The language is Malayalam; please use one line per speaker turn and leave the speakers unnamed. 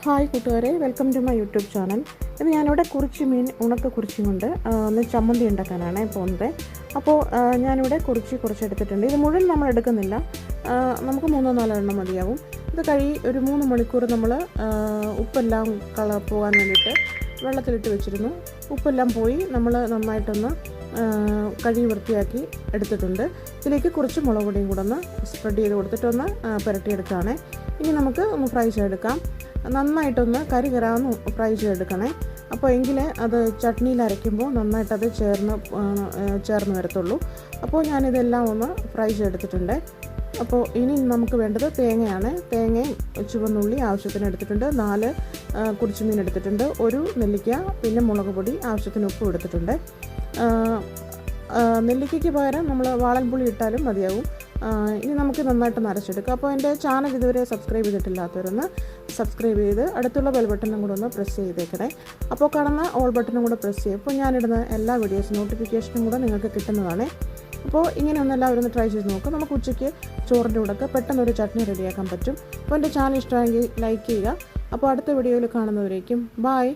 ഹായ് കൂട്ടുകാരെ, welcome to my YouTube channel. ഇത് ഞാനിവിടെ കുറിച്ചി മീൻ ഉണക്ക കുറിച്ചി കൊണ്ട് ഒന്ന് ചമ്മന്തി ഉണ്ടാക്കാനാണ് പോകുന്നത്. അപ്പോൾ ഞാനിവിടെ കുറച്ചെടുത്തിട്ടുണ്ട്. ഇത് മുഴുവൻ നമ്മൾ എടുക്കുന്നില്ല, നമുക്ക് 3-4 എണ്ണം മതിയാവും. ഇത് ഒരു 3 മണിക്കൂർ നമ്മൾ ഉപ്പെല്ലാം പോകാൻ വേണ്ടിയിട്ട് വെള്ളത്തിലിട്ട് വെച്ചിരുന്നു. ഉപ്പെല്ലാം പോയി നമ്മൾ നന്നായിട്ടൊന്ന് കഴുകി വൃത്തിയാക്കി എടുത്തിട്ടുണ്ട്. ഇതിലേക്ക് കുറച്ച് മുളക് പൊടിയും കൂടെ ഒന്ന് സ്പ്രെഡ് ചെയ്ത് കൊടുത്തിട്ടൊന്ന് പുരട്ടിയെടുക്കുകയാണ്. ഇനി നമുക്ക് ഒന്ന് ഫ്രൈ ചെയ്തെടുക്കാം. നന്നായിട്ടൊന്ന് കരാന്ന് ഫ്രൈ ചെയ്തെടുക്കണേ. അപ്പോൾ എങ്കിലേ അത് ചട്നിയിൽ അരയ്ക്കുമ്പോൾ നന്നായിട്ടത് ചേർന്ന് വരത്തുള്ളൂ. അപ്പോൾ ഞാനിതെല്ലാം ഒന്ന് ഫ്രൈ ചെയ്തെടുത്തിട്ടുണ്ട്. അപ്പോൾ ഇനി നമുക്ക് വേണ്ടത് തേങ്ങയാണ്. തേങ്ങയും ചുവന്നുള്ളി ആവശ്യത്തിന് എടുത്തിട്ടുണ്ട്. 4 കുറിച്ചുമീൻ എടുത്തിട്ടുണ്ട്. 1 നെല്ലിക്ക, പിന്നെ മുളക് പൊടി, ആവശ്യത്തിന് ഉപ്പും എടുത്തിട്ടുണ്ട്. നെല്ലിക്കയ്ക്ക് പകരം നമ്മൾ വാളൻപുളി ഇട്ടാലും മതിയാവും. ഇനി നമുക്ക് നന്നായിട്ട് അരച്ചെടുക്കാം. അപ്പോൾ എൻ്റെ ചാനൽ ഇതുവരെ സബ്സ്ക്രൈബ് ചെയ്തിട്ടില്ലാത്തവരൊന്ന് സബ്സ്ക്രൈബ് ചെയ്ത് അടുത്തുള്ള ബെൽ ബട്ടണും കൂടെ ഒന്ന് പ്രസ് ചെയ്തേക്കണേ. അപ്പോൾ കാണുന്ന ഓൾ ബട്ടണും കൂടെ പ്രസ് ചെയ്യും. അപ്പോൾ ഞാനിടുന്ന എല്ലാ വീഡിയോസും നോട്ടിഫിക്കേഷനും കൂടെ നിങ്ങൾക്ക് കിട്ടുന്നതാണ്. അപ്പോൾ ഇങ്ങനെ എല്ലാവരും ഒന്ന് ട്രൈ ചെയ്ത് നോക്കുക. നമുക്ക് ഉച്ചയ്ക്ക് ചോറിൻ്റെ കൂടെ പെട്ടെന്നൊരു ചട്നി റെഡിയാക്കാൻ പറ്റും. അപ്പോൾ എൻ്റെ ചാനൽ ഇഷ്ടമായെങ്കിൽ ലൈക്ക് ചെയ്യുക. അപ്പോൾ അടുത്ത വീഡിയോയിൽ കാണുന്നവരേക്കും ബായ്.